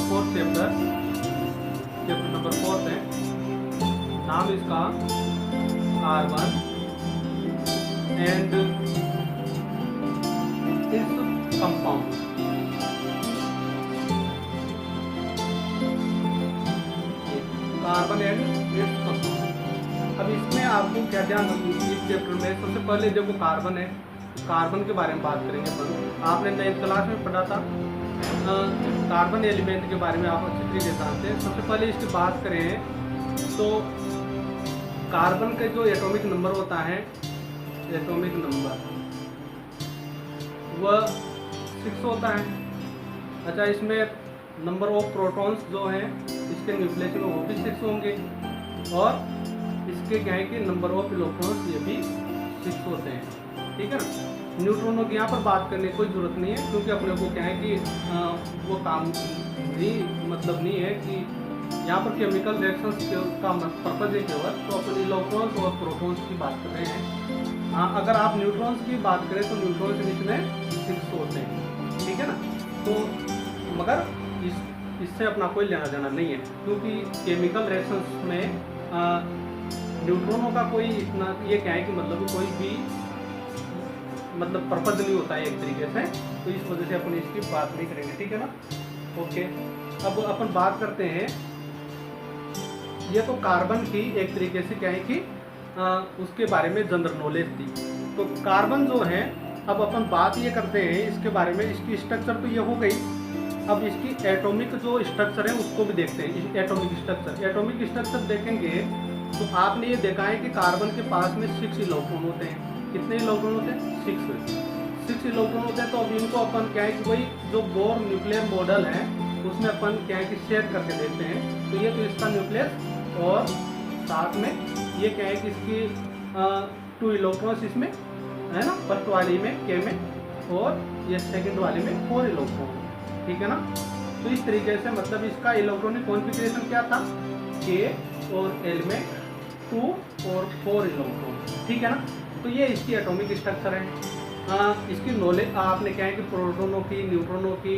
Fourth chapter number 4 है। नाम इसका carbon and its compound. Carbon and its compound. अब इसमें आपको क्या ध्यान रखना इस चैप्टर में, सबसे पहले देखो कार्बन है, कार्बन के बारे में बात करेंगे अपन। आपने 9th क्लास में पढ़ा था कार्बन एलिमेंट के बारे में, आप अच्छी तरीके से जानते हैं। सबसे पहले इसकी बात करें तो कार्बन का जो एटॉमिक नंबर होता है, एटॉमिक नंबर वह 6 होता है। अच्छा, इसमें नंबर ऑफ प्रोटॉन्स जो हैं इसके न्यूक्लियस में वो भी 6 होंगे, और इसके क्या है कि नंबर ऑफ इलेक्ट्रॉन्स ये भी 6 होते हैं, ठीक है ना। न्यूट्रॉनों की यहाँ पर बात करने की कोई ज़रूरत नहीं है, क्योंकि अपने को क्या है कि वो काम भी मतलब नहीं है कि यहाँ पर केमिकल रिएक्शंस का पर्पज है केवल, तो अपन इलेक्ट्रॉन्स और प्रोटॉन्स की बात कर रहे हैं। हाँ, अगर आप न्यूट्रॉन्स की बात करें तो न्यूट्रॉन्स इसमें 6 होते हैं, ठीक है ना। तो मगर इससे अपना कोई लेना देना नहीं है, क्योंकि केमिकल रिएक्शंस में न्यूट्रॉनों का कोई इतना ये क्या है कि मतलब कोई भी मतलब पर्पज नहीं होता है एक तरीके से, तो इस वजह से अपन इसकी बात नहीं करेंगे, ठीक है ना। ओके, अब अपन बात करते हैं, ये तो कार्बन की एक तरीके से क्या है कि उसके बारे में जनरल नॉलेज थी। तो कार्बन जो है, अब अपन बात ये करते हैं इसके बारे में, इसकी स्ट्रक्चर तो ये हो गई। अब इसकी एटॉमिक जो स्ट्रक्चर है उसको भी देखते हैं। एटॉमिक स्ट्रक्चर देखेंगे तो आपने ये देखा है कि कार्बन के पास में 6 इलेक्ट्रॉन होते हैं। कितने इलेक्ट्रॉन होते हैं? 6 इलेक्ट्रॉन होते हैं। तो अब इनको अपन क्या है कि वही जो बोर न्यूक्लियर मॉडल है उसमें अपन क्या है कि शेयर करके देखते हैं। तो ये तो इसका न्यूक्लियस, और साथ में ये क्या है कि इसकी 2 इलेक्ट्रॉन्स इसमें है ना, फर्स्ट वाली में K में, और ये सेकंड वाली में 4 इलेक्ट्रॉन, ठीक है ना। तो इस तरीके से मतलब इसका इलेक्ट्रॉनिक कॉन्फ़िगरेशन क्या था, K और L में 2 और 4 इलेक्ट्रॉन, ठीक है ना। तो ये इसकी एटॉमिक स्ट्रक्चर है। इसकी नॉलेज आपने क्या है कि प्रोटॉनों की, न्यूट्रॉनों की,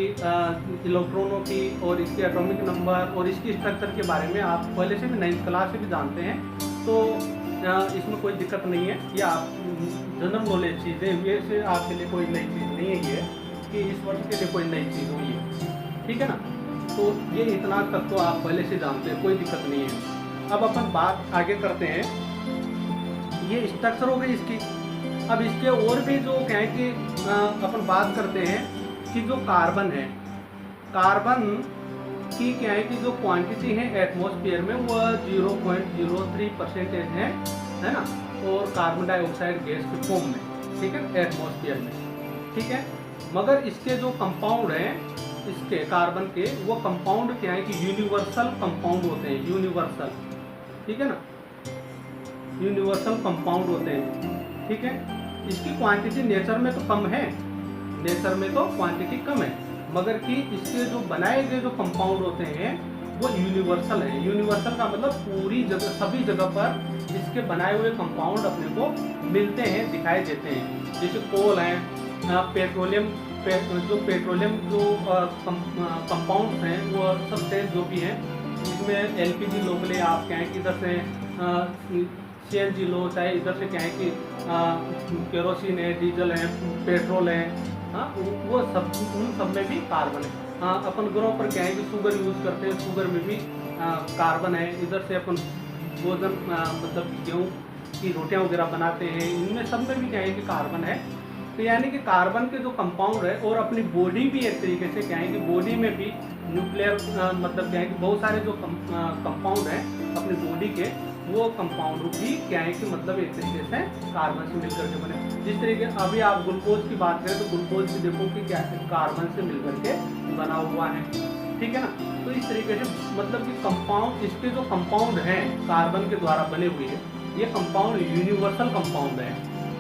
इलेक्ट्रॉनों की, और इसके एटॉमिक नंबर और इसकी स्ट्रक्चर के बारे में आप पहले से भी 9th क्लास से भी जानते हैं, तो इसमें कोई दिक्कत नहीं है। ये आप जनरल नॉलेज चीज़ें, ये से आपके लिए कोई नई चीज़ नहीं है ये कि इस वर्ष के लिए कोई नई चीज़ हुई है, ठीक है ना। तो ये इतना तक तो आप पहले से जानते हैं, कोई दिक्कत नहीं है। अब अपन बात आगे करते हैं, ये स्ट्रक्चर हो गई इसकी। अब इसके और भी जो क्या है कि अपन बात करते हैं कि जो कार्बन है, कार्बन की क्या है कि जो क्वांटिटी है एटमॉस्फेयर में वह 0.03% है ना, और कार्बन डाइऑक्साइड गैस के फॉर्म में, ठीक है, एटमॉस्फेयर में, ठीक है। मगर इसके जो कंपाउंड हैं इसके कार्बन के, वो कंपाउंड क्या है कि यूनिवर्सल कंपाउंड होते हैं, यूनिवर्सल, ठीक है ना, यूनिवर्सल कंपाउंड होते हैं, ठीक है। इसकी क्वांटिटी नेचर में तो कम है, नेचर में तो क्वांटिटी कम है, मगर कि इसके जो बनाए गए जो कंपाउंड होते हैं वो यूनिवर्सल है। यूनिवर्सल का मतलब पूरी जगह, सभी जगह पर इसके बनाए हुए कंपाउंड अपने को मिलते हैं, दिखाई देते हैं। जैसे कोल है, पेट्रोलियम, जो पेट्रोलियम जो कंपाउंड्स हैं वो सब जो भी हैं, इसमें LPG लो ले, आप क्या है कि इधर से CNG लो, चाहे इधर से क्या है कि केरोसिन है, डीजल है, पेट्रोल है, हाँ, वो सब, उन सब में भी कार्बन है। हाँ, अपन ग्रोह पर क्या है कि शुगर यूज़ करते हैं, शुगर में भी कार्बन है। इधर से अपन भोजन मतलब गेहूँ की रोटियाँ वगैरह बनाते हैं, इनमें सब में भी क्या है कि कार्बन है। तो यानी कि कार्बन के जो कंपाउंड है, और अपनी बॉडी भी एक तरीके से क्या है कि बॉडी में भी न्यूक्लियर मतलब क्या है कि बहुत सारे जो कंपाउंड हैं अपनी बॉडी के, वो कंपाउंड भी क्या है कि मतलब एक तरीके से कार्बन से मिलकर के बने। जिस तरीके अभी आप ग्लूकोज की बात करें तो ग्लूकोज भी देखो कि क्या है, कार्बन से मिलकर के बना हुआ है, ठीक है ना। तो इस तरीके से मतलब कि कंपाउंड, इसके जो कंपाउंड हैं कार्बन के द्वारा बने हुए हैं, ये कंपाउंड यूनिवर्सल कंपाउंड है,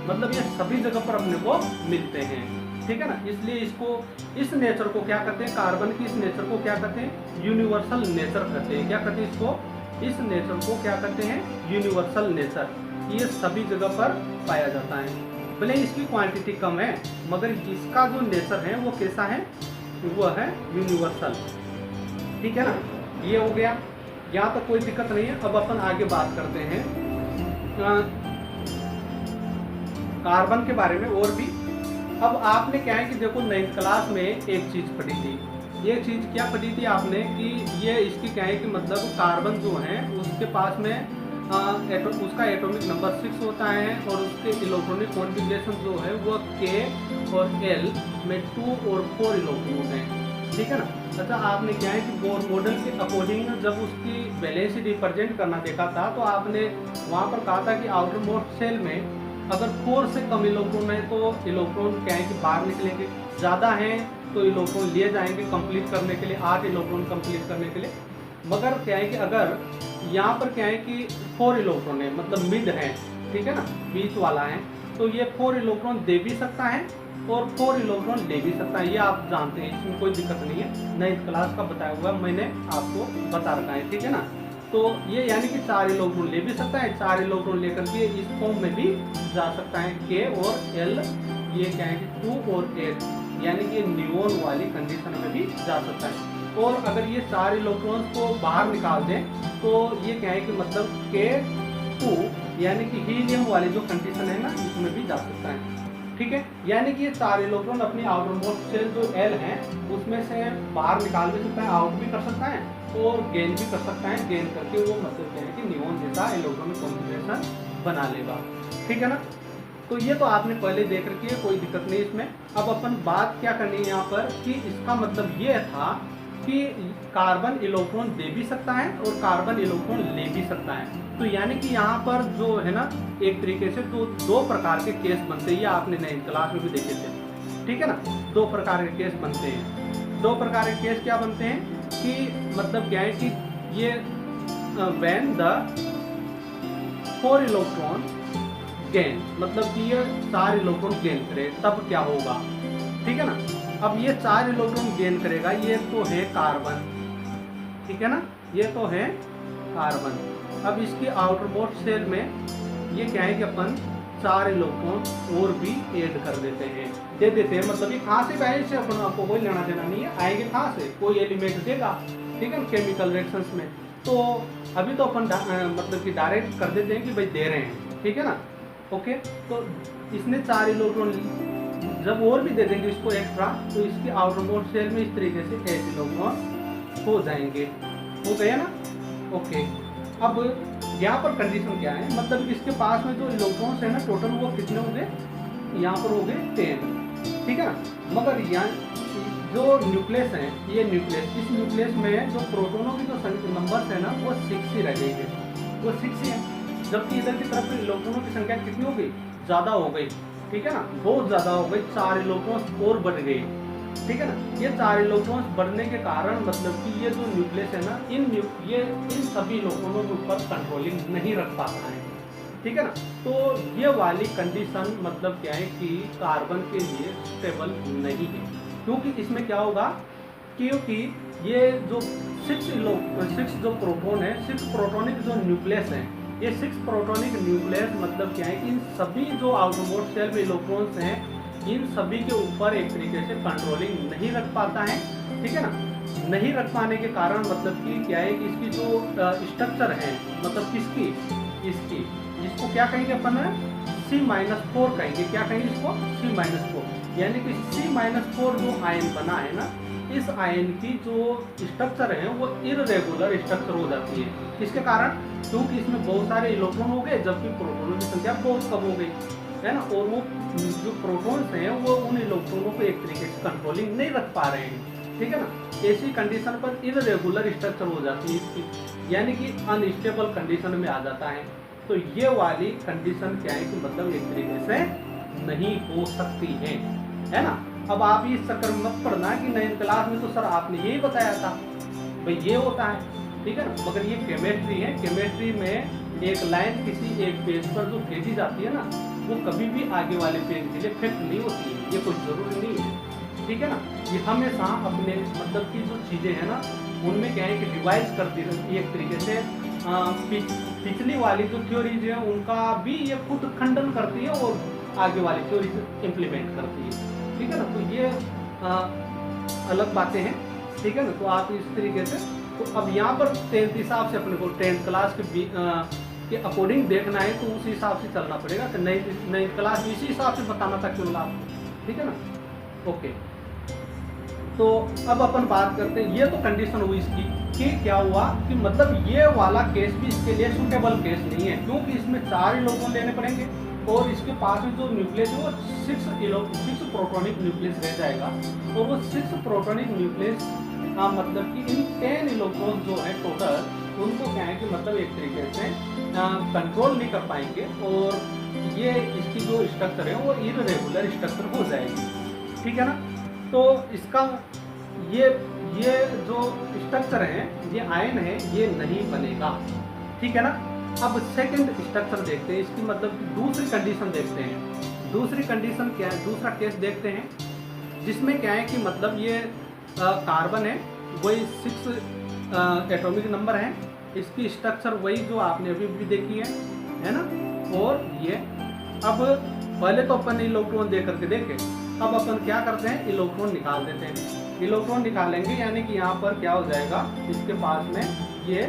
मतलब ये सभी जगह पर अपने को मिलते हैं, ठीक है ना। इसलिए इसको, इस नेचर को क्या कहते हैं, कार्बन की इस नेचर को क्या कहते हैं, यूनिवर्सल नेचर कहते हैं। क्या कहते हैं इसको, इस नेचर को क्या कहते हैं, यूनिवर्सल नेचर। ये सभी जगह पर पाया जाता है, भले इसकी क्वांटिटी कम है, मगर इसका जो नेचर है वो कैसा है, वो है यूनिवर्सल, ठीक है ना, ये हो गया, यहाँ तक कोई दिक्कत नहीं है। अब अपन आगे बात करते हैं कार्बन के बारे में और भी। अब आपने क्या है कि देखो 9th क्लास में एक चीज़ पढ़ी थी, ये चीज़ क्या पढ़ी थी आपने कि ये इसकी क्या है कि मतलब कार्बन जो है उसके पास में उसका एटॉमिक नंबर 6 होता है और उसके इलेक्ट्रॉनिक कॉन्फ़िगरेशन जो है वो K और L में 2 और 4 इलेक्ट्रॉन होते हैं, ठीक है ना। अच्छा, आपने क्या है कि बोर मॉडल के अकॉर्डिंग जब उसकी वैलेंस रिप्रेजेंट करना देखा था तो आपने वहाँ पर कहा था कि आउटर मोस्ट शेल में अगर 4 से कम इलेक्ट्रॉन है तो इलेक्ट्रॉन क्या है कि बाहर निकलेंगे, ज़्यादा हैं तो इलेक्ट्रॉन लिए जाएंगे कंप्लीट करने के लिए, 8 इलेक्ट्रॉन कंप्लीट करने के लिए। मगर क्या है कि अगर यहाँ पर क्या है कि 4 इलेक्ट्रॉन है, मतलब मिड है, ठीक है ना, बीच वाला है, तो ये 4 इलेक्ट्रॉन दे भी सकता है और 4 इलेक्ट्रॉन ले भी सकता है, ये आप जानते हैं, इसमें कोई दिक्कत नहीं है। 9th क्लास का बताया हुआ मैंने आपको बता रखा है, ठीक है ना। तो ये यानी कि 4 इलेक्ट्रॉन ले भी सकता है, 4 इलेक्ट्रॉन लेकर के इस फॉर्म में भी जा सकता है, K और L, ये क्या है कि 2 और 8, यानी कि नियोन वाली कंडीशन में भी जा सकता है। और अगर ये 4 इलेक्ट्रॉन्स को बाहर निकाल दें तो ये क्या है कि मतलब K2 यानी कि हीलियम वाली जो कंडीशन है ना, इसमें भी जा सकता है, ठीक है। यानी कि ये 4 इलेक्ट्रॉन अपनी आउटर मोस्ट शेल जो L है उसमें से बाहर निकाल भी सकता है, आउट भी कर सकता है और गेन भी कर सकता है। गेन करके वो मतलब क्या है कि नियोन जैसा इलेक्ट्रॉनिक कॉन्फ़िगरेशन बना लेगा, ठीक है ना। तो ये तो आपने पहले देख रखी है, कोई दिक्कत नहीं इसमें। अब अपन बात क्या करनी है यहाँ पर कि इसका मतलब ये था कि कार्बन इलेक्ट्रॉन दे भी सकता है और कार्बन इलेक्ट्रॉन ले भी सकता है। तो यानी कि यहाँ पर जो है ना एक तरीके से तो 2 प्रकार के केस बनते हैं, ये आपने 9th क्लास में भी देखे थे, ठीक है ना। 2 प्रकार के केस बनते हैं। 2 प्रकार के केस क्या बनते हैं कि मतलब क्या है कि ये व्हेन द 4 इलेक्ट्रॉन गेन, मतलब कि ये 4 इलेक्ट्रॉन गेन करे तब क्या होगा, ठीक है ना। अब ये 4 इलेक्ट्रॉन गेन करेगा, ये तो है कार्बन, ठीक है ना, ये तो है कार्बन। अब इसकी आउटर मोस्ट शेल में ये क्या है कि अपन 4 इलेक्ट्रॉन और भी ऐड कर देते हैं, दे देते हैं, मतलब ये कहाँ से आए, इससे अपन आपको कोई लेना देना नहीं है, आएंगे कहाँ से, कोई एलिमेंट देगा, ठीक है, केमिकल रिएक्शंस में। तो अभी तो अपन मतलब कि डायरेक्ट कर देते हैं कि भाई दे रहे हैं, ठीक है ना, ओके। तो इसने 4 इलेक्ट्रॉन जब और भी दे देंगे इसको एक्स्ट्रा, तो इसकी आउटर मोस्ट शेल में इस तरीके से 8 इलेक्ट्रॉन हो जाएंगे, हो गया ना, ओके। अब यहाँ पर कंडीशन क्या है, मतलब इसके पास में जो इलेक्ट्रॉन्स है ना टोटल वो कितने हो गए, यहाँ पर हो गए 10, ठीक है ना। मगर यहाँ जो न्यूक्लियस है, ये न्यूक्लियस, इस न्यूक्लियस में जो प्रोटोनों की जो नंबर्स है ना वो 6 ही रह गए, वो 6 ही है, जबकि इधर की तरफ इलेक्ट्रॉनों की संख्या कितनी हो गई, ज़्यादा हो गई, ठीक है ना, बहुत ज़्यादा हो गई, 4 इलेक्ट्रॉन्स और बढ़ गए, ठीक है ना। ये 4 इलेक्ट्रॉन्स बढ़ने के कारण मतलब कि ये जो न्यूक्लियस है ना, इन सभी इलेक्ट्रॉनों के ऊपर कंट्रोलिंग नहीं रख पाता है, ठीक है ना। तो ये वाली कंडीशन मतलब क्या है कि कार्बन के लिए स्टेबल नहीं है, क्योंकि इसमें क्या होगा, क्योंकि ये जो 6 जो प्रोटॉन है, 6 प्रोटॉनिक जो न्यूक्लियस है, ये 6 प्रोटॉनिक न्यूक्लियस मतलब क्या है कि इन सभी जो आउटर मोस्ट शेल में इलेक्ट्रॉन्स हैं, इन सभी के ऊपर एक तरीके से कंट्रोलिंग नहीं रख पाता है, ठीक है ना। नहीं रख पाने के कारण मतलब कि क्या है कि इसकी जो स्ट्रक्चर है, मतलब किसकी, इसकी, इसको क्या कहेंगे अपन, C-4 कहेंगे, क्या कहेंगे इसको, C-4, यानी कि C-4 जो आयन बना है ना, इस आयन की जो स्ट्रक्चर है वो इररेगुलर स्ट्रक्चर हो जाती है। किसके कारण, क्योंकि इसमें बहुत सारे इलेक्ट्रॉन हो गए जबकि प्रोटॉनों की संख्या बहुत कम हो गई है ना, और वो जो प्रोटॉन्स हैं वो उन इलेक्ट्रॉनों को एक तरीके से कंट्रोलिंग नहीं रख पा रहे हैं, ठीक है ना। ऐसी कंडीशन पर इररेगुलर स्ट्रक्चर हो जाती है इसकी, यानी कि अनस्टेबल कंडीशन में आ जाता है। तो ये वाली कंडीशन क्या है कि मतलब एक तरीके से नहीं हो सकती है ना। अब आप इस चक्कर में मत पड़ना कि 9th क्लास में तो सर आपने यही बताया था, भाई ये होता है, ठीक है ना, मगर ये केमिस्ट्री है। केमिस्ट्री में एक लाइन किसी एक पेज पर जो भेजी जाती है ना, वो कभी भी आगे वाले पेज के लिए फिट नहीं होती है, ये कोई जरूरी नहीं है, ठीक है ना। ये हमेशा अपने मतलब की जो चीज़ें हैं ना उनमें क्या है कि रिवाइज करती रहती है एक तरीके से। पिछली वाली जो थ्योरीज है उनका भी ये खुद खंडन करती है और आगे वाली थ्योरी से इम्प्लीमेंट करती है, ठीक है ना। तो ये अलग बातें हैं। ठीक है ना। तो आप इस तरीके से, तो अब यहाँ पर 10th हिसाब से अपने को 10th क्लास के अकॉर्डिंग देखना है, तो उस हिसाब से चलना पड़ेगा। तो नई क्लास इसी हिसाब से बताना था केवल आपको, ठीक है ना। ओके, तो अब अपन बात करते हैं, ये तो कंडीशन हुई इसकी कि क्या हुआ कि मतलब ये वाला केस भी इसके लिए सूटेबल केस नहीं है, क्योंकि इसमें 4 इलेक्ट्रॉन लेने पड़ेंगे और इसके पास में जो न्यूक्लियस है वो 6 प्रोटॉनिक न्यूक्लियस रह जाएगा। और वो 6 प्रोटॉनिक न्यूक्लियस का मतलब कि इन 10 इलेक्ट्रॉन जो है टोटल, उनको क्या है कि मतलब एक तरीके से कंट्रोल नहीं कर पाएंगे और ये इसकी जो स्ट्रक्चर है वो इररेगुलर स्ट्रक्चर हो जाएगी, ठीक है ना। तो इसका ये जो स्ट्रक्चर है, ये आयन है, ये नहीं बनेगा, ठीक है ना। अब सेकंड स्ट्रक्चर देखते हैं, इसकी मतलब दूसरी कंडीशन देखते हैं। दूसरी कंडीशन क्या है, दूसरा केस देखते हैं, जिसमें क्या है कि मतलब ये कार्बन है, वही 6 एटॉमिक नंबर है, इसकी स्ट्रक्चर वही जो आपने अभी भी देखी है ना। और ये अब पहले तो अपन इलेक्ट्रॉन दे करके देखे, अब अपन क्या करते हैं, इलेक्ट्रॉन निकाल देते हैं। इलेक्ट्रॉन निकालेंगे यानी कि यहाँ पर क्या हो जाएगा, इसके पास में ये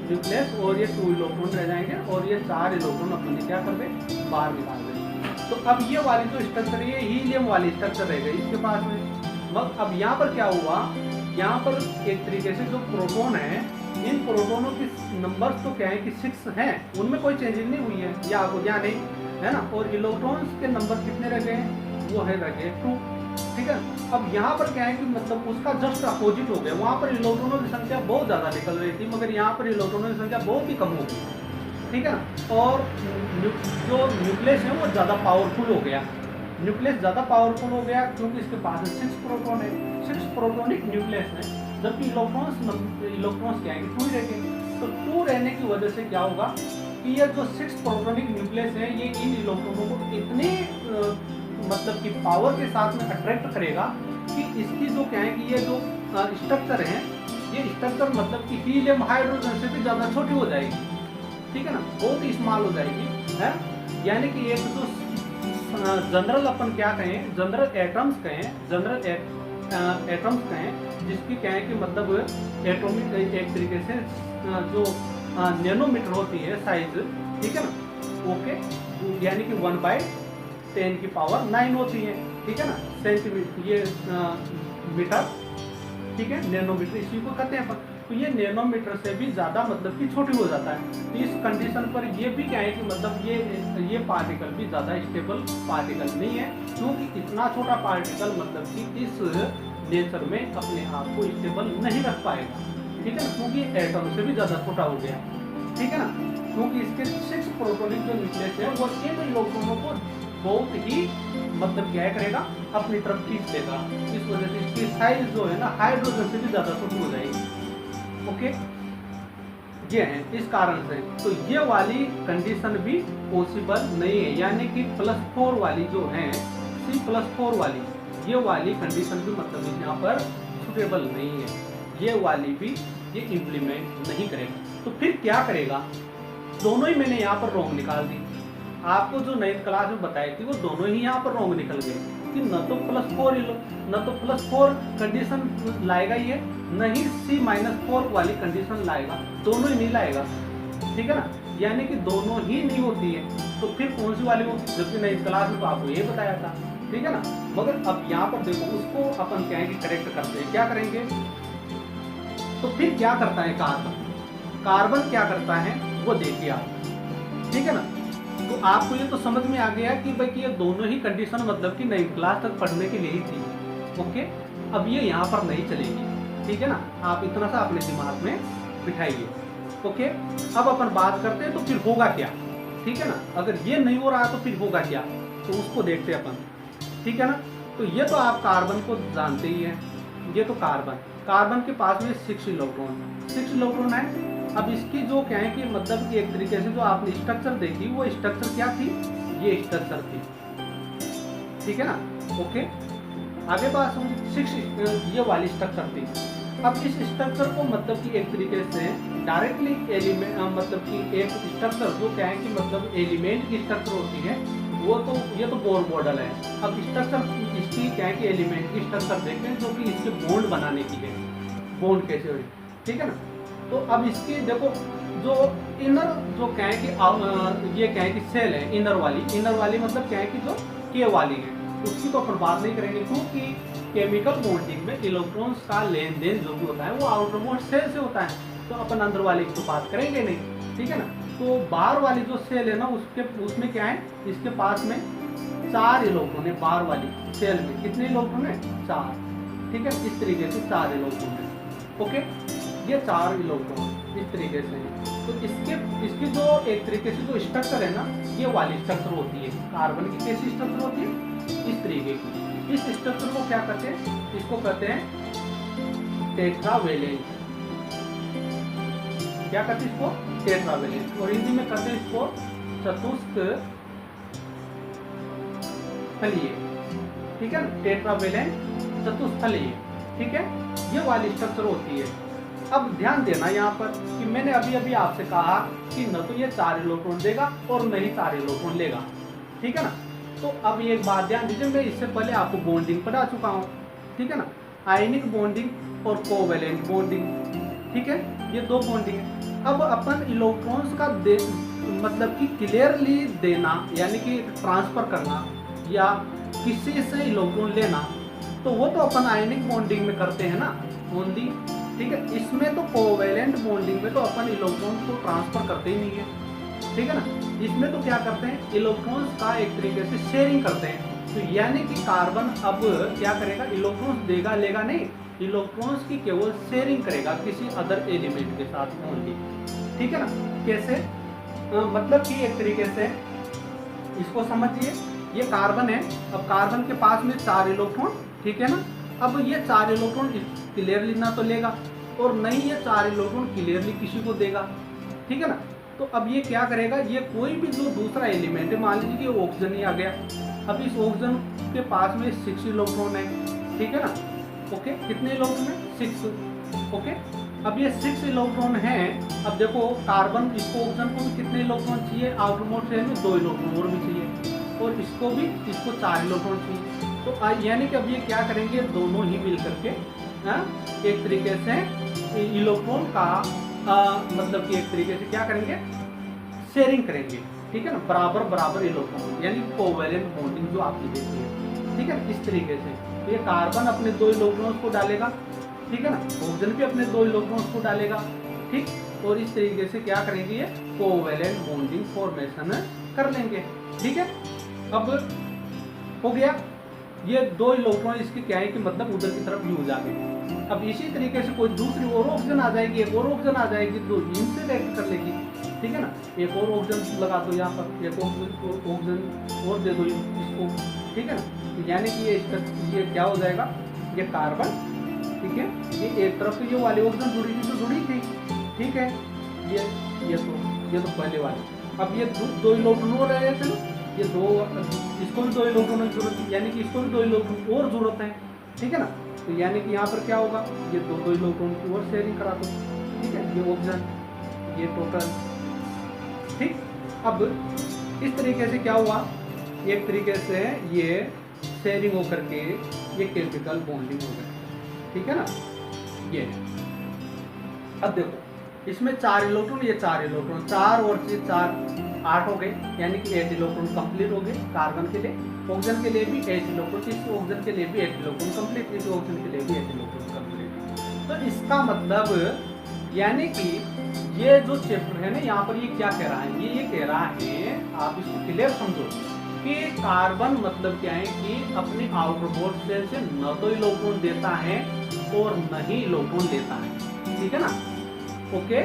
न्यूक्लियस और ये 2 इलेक्ट्रॉन रह जाएंगे और ये 4 इलेक्ट्रॉन अपन क्या कर दे, बाहर निकाल दें। तो अब ये वाली जो स्ट्रक्चर है, ये हीलियम वाली स्ट्रक्चर रह गई इसके पास में। मगर अब यहाँ पर क्या हुआ, यहाँ पर एक तरीके से जो प्रोटॉन है, इन प्रोटोनों की नंबर्स तो क्या है कि 6 हैं, उनमें कोई चेंजेस नहीं हुई है या नहीं, है ना। और इलेक्ट्रॉन्स के नंबर कितने रह गए, वो है रह गए 2, ठीक है। अब यहाँ पर क्या है कि मतलब उसका जस्ट अपोजिट हो गया, वहाँ पर इलेक्ट्रॉनों की संख्या बहुत ज़्यादा निकल रही थी, मगर यहाँ पर इलेक्ट्रॉनों की संख्या बहुत ही कम हो गई, ठीक है ना। और जो न्यूक्लियस है वो ज़्यादा पावरफुल हो गया, न्यूक्लियस ज़्यादा पावरफुल हो गया क्योंकि इसके पास 6 प्रोटॉन है, 6 प्रोटॉनिक न्यूक्लियस है, जबकि इलेक्ट्रॉन्स क्या है कि 2 ही रहेंगे। तो 2 रहने की वजह से क्या होगा कि ये जो 6 प्रोटॉनिक न्यूक्लियस है, ये इन इलेक्ट्रॉनों को इतने मतलब कि पावर के साथ में अट्रैक्ट करेगा कि इसकी जो क्या है कि ये जो स्ट्रक्चर है, ये स्ट्रक्चर मतलब कि हीलियम हाइड्रोजन से भी ज़्यादा छोटी हो जाएगी, ठीक है ना, बहुत ही स्मॉल हो जाएगी, है। यानी कि एक जो जनरल अपन क्या कहें, जनरल एटम्स कहें, जिसकी क्या है कि मतलब एटॉमिक एक तरीके से जो नैनोमीटर होती है साइज, ठीक है ना, ओके, यानी कि 1/10 की पावर 9 होती है, ठीक है ना, सेंटीमीटर, ये मीटर, ठीक है, नैनोमीटर इसी को कहते हैं अपन। तो ये नैनोमीटर से भी ज़्यादा मतलब कि छोटी हो जाता है। तो इस कंडीशन पर ये भी क्या है कि मतलब ये पार्टिकल भी ज़्यादा स्टेबल पार्टिकल नहीं है, क्योंकि इतना छोटा पार्टिकल मतलब कि इस नेचर में अपने आप को स्टेबल नहीं रख पाएगा, ठीक है ना, क्योंकि एटम से भी ज़्यादा छोटा हो गया, ठीक है ना। क्योंकि इसके 6 प्रोटॉनिक जो न्यूक्लियस है वो इन इलेक्ट्रॉनों को बहुत ही मतलब क्या करेगा, अपनी तरफ खींच लेगा। इस वजह से इसकी साइज जो है ना हाइड्रोजन से भी ज़्यादा छोटी हो जाएगी, ओके, ये है इस कारण से। तो ये वाली कंडीशन भी पॉसिबल नहीं है, यानी कि +4 वाली जो है, C+4 वाली, ये वाली कंडीशन भी मतलब यहाँ पर सुटेबल नहीं है, ये वाली भी ये इम्प्लीमेंट नहीं करेगा। तो फिर क्या करेगा, दोनों ही मैंने यहाँ पर रॉन्ग निकाल दी। आपको जो 9th क्लास में बताई थी वो दोनों ही यहाँ पर रॉन्ग निकल गए कि न तो +4 कंडीशन लाएगा ये, न ही C-4 वाली कंडीशन लाएगा, दोनों ही नहीं लाएगा, ठीक है ना, यानी कि दोनों ही नहीं होती है। तो फिर कौन सी वाली होगी, जबकि 9th क्लास में तो आपको ये बताया था, ठीक है ना। मगर अब यहाँ पर देखो, उसको अपन क्या है कि करेक्ट करते हैं, क्या करेंगे, तो फिर क्या करता है कार्बन क्या करता है वो देखिए आप, ठीक है ना। तो आपको ये तो समझ में आ गया कि भाई कि ये दोनों ही कंडीशन मतलब कि 9th क्लास तक पढ़ने के लिए ही थी, ओके। अब ये यहाँ पर नहीं चलेगी, ठीक है ना, आप इतना सा अपने दिमाग में बिठाइए, ओके। अब अपन बात करते हैं तो फिर होगा क्या, ठीक है ना। अगर ये नहीं हो रहा तो फिर होगा क्या, तो उसको देखते हैं अपन, ठीक है ना। तो ये तो आप कार्बन को जानते ही हैं, ये तो कार्बन के पास में 6 इलेक्ट्रॉन है। अब इसकी जो क्या है कि मतलब कि एक तरीके से जो आपने स्ट्रक्चर देखी, वो स्ट्रक्चर क्या थी, ये स्ट्रक्चर थी, ठीक है ना, ओके। आगे बात समझिए, 6 ये वाली स्ट्रक्चर थी। अब इस स्ट्रक्चर को मतलब कि एक तरीके से डायरेक्टली एलिमेंट मतलब कि एक स्ट्रक्चर जो क्या है कि मतलब एलिमेंट की स्ट्रक्चर होती है, वो तो ये तो बोर मॉडल है। अब स्ट्रक्चर इसकी क्या है कि एलिमेंट की स्ट्रक्चर देखते हैं जो कि इसके बॉन्ड बनाने की है, बॉन्ड कैसे हुई, ठीक है ना। तो अब इसकी देखो जो इनर जो क्या है कि ये क्या है कि सेल है इनर वाली मतलब क्या है कि जो के वाली है उसकी तो अपन बात नहीं करेंगे, क्योंकि केमिकल बॉन्डिंग में इलेक्ट्रॉन्स का लेन देन जो भी होता है वो आउटरमोस्ट सेल से होता है, तो अपन अंदर वाले की तो बात करेंगे नहीं, ठीक है ना। तो बाहर वाली जो सेल है ना उसमें क्या है, इसके पास में 4 इलेक्ट्रॉन है, बाहर वाली सेल में कितने इलेक्ट्रॉन है, 4, ठीक है। इस तरीके से 4 इलेक्ट्रॉन है, ओके। ये 4 इलेक्ट्रॉन इस तरीके से है। तो इसकी जो एक तरीके से जो स्ट्रक्चर है ना, ये वाली स्ट्रक्चर होती है कार्बन की। कैसी स्ट्रक्चर होती है, इस तरीके की। इस स्ट्रक्चर को क्या कहते हैं, इसको कहते हैं टेट्रावेलेंट। क्या कहते हैं इसको, टेट्रावेलेंट। और हिंदी में कहते हैं इसको चतुष्क फलीय, ठीक है ना, टेट्रावेलेंट चतुष्फलीय, ठीक है। ये वाली स्ट्रक्चर होती है। अब ध्यान देना यहाँ पर कि मैंने अभी अभी आपसे कहा कि न तो ये 4 इलेक्ट्रॉन देगा और न ही 4 इलेक्ट्रॉन लेगा, ठीक है ना। तो अब एक बात ध्यान दीजिए, मैं इससे पहले आपको बॉन्डिंग पढ़ा चुका हूँ, ठीक है ना, आयनिक बॉन्डिंग और कोवेलेंट बॉन्डिंग, ठीक है, ये 2 बॉन्डिंग है। अब अपन इलेक्ट्रॉन्स का मतलब कि क्लियरली देना यानी कि ट्रांसफर करना या किसी से इलेक्ट्रॉन लेना, तो वो तो अपन आयनिक बॉन्डिंग में करते हैं ना ओनली, ठीक है। इसमें तो कोवेलेंट बॉन्डिंग में तो अपन इलेक्ट्रॉन को ट्रांसफर करते ही नहीं है, ठीक है ना। इसमें तो क्या करते हैं, इलेक्ट्रॉन्स का एक तरीके से शेयरिंग करते हैं। तो यानी कि कार्बन अब क्या करेगा, इलेक्ट्रॉन्स देगा लेगा नहीं, इलेक्ट्रॉन्स की केवल शेयरिंग करेगा किसी अदर एलिमेंट के साथ ओनली, ठीक है ना। कैसे, मतलब कि एक तरीके से इसको समझिए, ये कार्बन है, अब कार्बन के पास में 4 इलेक्ट्रॉन, ठीक है ना। अब ये 4 इलेक्ट्रॉन क्लियरली ना तो लेगा और नहीं ये 4 इलेक्ट्रॉन क्लियरली किसी को देगा, ठीक है ना। तो अब ये क्या करेगा, ये कोई भी जो दूसरा एलिमेंट है, मान लीजिए कि ऑक्सीजन ही आ गया, अब इस ऑक्सीजन के पास में 6 इलेक्ट्रॉन है, ठीक है ना, ओके। कितने इलेक्ट्रॉन है, 6, ओके। अब ये 6 इलेक्ट्रॉन है। अब देखो कार्बन, इसको ऑक्सीजन को भी कितने इलेक्ट्रॉन चाहिए, आउटरमोस्ट शेल में 2 इलेक्ट्रॉन और भी चाहिए, और इसको भी, इसको 4 इलेक्ट्रॉन चाहिए। तो यानी कि अब ये क्या करेंगे, दोनों ही मिल करके एक तरीके से इलेक्ट्रॉन का मतलब कि एक तरीके से क्या करेंगे, शेयरिंग करेंगे, ठीक है ना, बराबर बराबर इलेक्ट्रॉन, यानी कोवेलेंट बॉन्डिंग जो आपने देखी है, ठीक है। इस तरीके से तो ये कार्बन अपने 2 इलेक्ट्रॉन्स को डालेगा, ठीक है ना, ऑक्सीजन भी अपने 2 इलेक्ट्रॉन्स को डालेगा, ठीक। और इस तरीके से क्या करेंगे, ये कोवेलेंट बॉन्डिंग फॉर्मेशन कर लेंगे, ठीक है। अब हो गया, ये 2 इलेक्ट्रॉन इसके क्या है कि मतलब उधर की तरफ यूज आ गए। अब इसी तरीके से कोई दूसरी और ऑक्सीजन आ जाएगी, एक और ऑक्सीजन आ जाएगी, तो इनसे रिएक्ट कर लेगी, ठीक है ना। एक और ऑक्सीजन लगा दो यहाँ पर, एक ऑक्सीजन और दे दो इसको, ठीक है ना। यानी कि ये क्या हो जाएगा, ये कार्बन, ठीक है, ये एक तरफ तो ये वाली ऑक्सीजन जुड़ी थी तो जुड़ी थी, ठीक है। ये तो पहले वाले, अब ये 2 इलेक्ट्रॉन हो रहे थे, ये 2, इसको भी 2 इलेक्ट्रॉन की जरूरत है, यानी कि इसको भी 2 इलेक्ट्रॉन और जरूरत है, ठीक है ना। तो यानी कि यहाँ पर क्या होगा, ये 2 इलेक्ट्रॉन की और शेयरिंग करा दो, ठीक है, ये ऑक्सीजन, ये टोटल, ठीक। अब इस तरीके से क्या हुआ, एक तरीके से ये शेयरिंग होकर के ये केमिकल बॉन्डिंग हो गया, ठीक है ना। ये अब देखो इसमें 4 इलेक्ट्रॉन, ये 4 इलेक्ट्रॉन, 4 और 4 8 हो गए, यानी कि 8 इलेक्ट्रॉन कंप्लीट हो गए कार्बन के लिए। ऑक्सीजन के लिए भी 8 इलेक्ट्रॉन, इस ऑक्सीजन के लिए भी 8 इलेक्ट्रॉन कंप्लीट, इस ऑक्सीजन के लिए भी 8 इलेक्ट्रॉन कंप्लीट। तो इसका मतलब यानी कि ये जो चैप्टर है ना, यहाँ पर ये क्या कह रहा है, ये कह रहा है, आप इसको क्लियर समझो कि कार्बन मतलब क्या है कि अपने आउटरमोस्ट शेल से न तो इलेक्ट्रॉन देता है और न ही इलेक्ट्रॉन लेता है, ठीक है ना, ओके।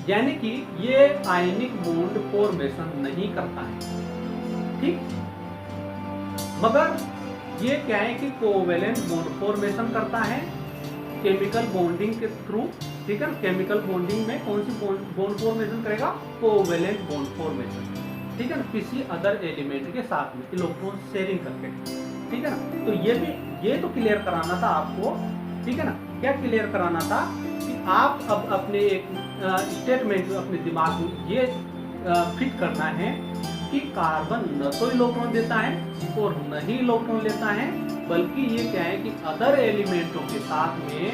यानी कि ये आयनिक बॉन्ड फॉर्मेशन नहीं करता है, ठीक। मगर ये क्या है कि कोवेलेंट बॉन्ड फॉर्मेशन करता है केमिकल बॉन्डिंग के थ्रू, ठीक है ना। केमिकल बॉन्डिंग में कौन सी बॉन्ड फॉर्मेशन करेगा, कोवेलेंट बॉन्ड फॉर्मेशन, ठीक है ना, किसी अदर एलिमेंट के साथ में इलेक्ट्रॉन शेयरिंग करके, ठीक है ना। तो ये तो क्लियर कराना था आपको, ठीक है ना। क्या क्लियर कराना था कि आप अब अपने एक स्टेटमेंट अपने दिमाग में ये फिट करना है कि कार्बन न तो इलेक्ट्रॉन देता है और न ही इलेक्ट्रॉन लेता है, बल्कि ये क्या है कि अदर एलिमेंटों के साथ में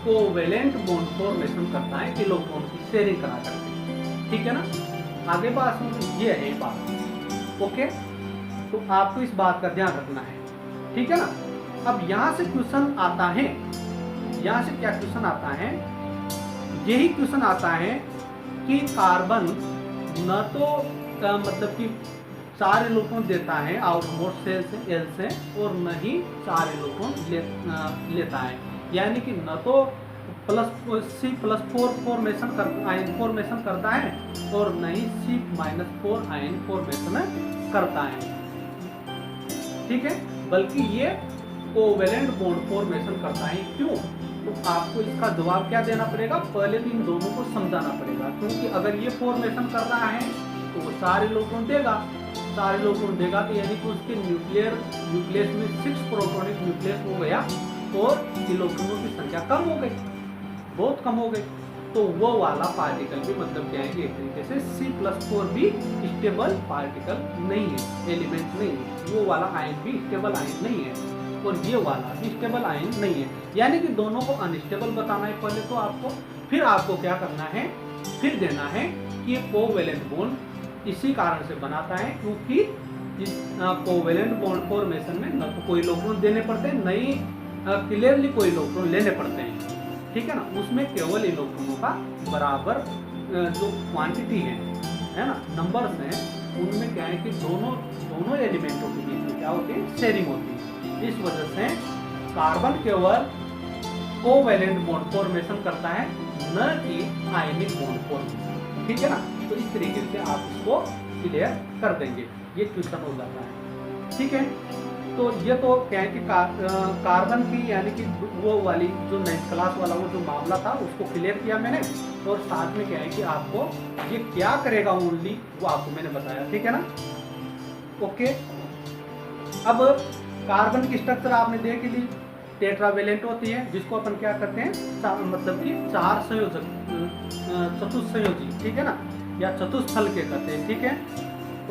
कोवेलेंट बॉन्ड फॉर्मेशन करता है, इलेक्ट्रॉन की शेयरिंग करा करके। ठीक है ना, आगे बात समझ, ये है बात। ओके, तो आपको इस बात का ध्यान रखना है। ठीक है ना, अब यहां से क्वेश्चन आता है, यहां से क्या क्वेश्चन आता है, यही क्वेश्चन आता है कि कार्बन न तो मतलब कि 4 इलेक्ट्रॉन देता है आउटमोस्ट सेल से एल से, और न ही 4 इलेक्ट्रॉन लेता है, यानी कि न तो C+4 फॉर्मेशन आयन फॉर्मेशन करता है, और न ही C-4 आयन फॉर्मेशन करता है। ठीक है, बल्कि ये कोवेलेंट बॉन्ड फॉर्मेशन करता है। क्यों? तो आपको इसका जवाब क्या देना पड़ेगा, पहले तो इन दोनों को समझाना पड़ेगा, क्योंकि अगर ये फॉर्मेशन कर रहा है तो वो 4 इलेक्ट्रॉन देगा, 4 इलेक्ट्रॉन देगा तो यानी कि उसके न्यूक्लियस में 6 प्रोटॉनिक न्यूक्लियस हो गया, और इलेक्ट्रॉनों की संख्या कम हो गई, बहुत कम हो गई। तो वो वाला पार्टिकल भी मतलब क्या है कि एक तरीके से C+4 भी स्टेबल पार्टिकल नहीं है, एलिमेंट नहीं है, वो वाला आयन भी स्टेबल आयन नहीं है, और ये वाला भी स्टेबल आयन नहीं है, यानी कि दोनों को अनस्टेबल बताना है पहले तो आपको। फिर आपको क्या करना है, फिर देना है कि ये कोवेलेंट बॉन्ड इसी कारण से बनाता है, क्योंकि इस कोवेलेंट बॉन्ड फॉर्मेशन में न तो कोई इलेक्ट्रॉन देने पड़ते हैं, न ही क्लियरली कोई इलेक्ट्रॉन लेने पड़ते हैं। ठीक है ना, उसमें केवल इलेक्ट्रॉनों का बराबर जो क्वांटिटी है ना, नंबर्स हैं, उनमें क्या है कि दोनों एलिमेंटों के बीच में क्या होती है, शेयरिंग होती है। इस वजह से कार्बन केवल कोवेलेंट बॉन्ड फॉर्मेशन करता है, न कि आयनिक बॉन्ड फॉर्मेशन। ठीक है ना, तो इस तरीके से आप इसको क्लियर कर देंगे, ये क्वेश्चन हो जाता है। ठीक है, तो ये तो क्या है कि कार्बन की यानी कि वो वाली जो 9th क्लास वाला वो जो मामला था उसको क्लियर किया मैंने, और साथ में क्या है कि आपको ये क्या करेगा ओनली वो आपको मैंने बताया। ठीक है ना, ओके। अब कार्बन की स्ट्रक्चर आपने देख ली, टेट्रावेलेंट होती है, जिसको अपन क्या करते हैं, मतलब कि 4 संयोजक, चतुस्संयोजी, ठीक है ना, या चतुस्थल के कहते हैं। ठीक है,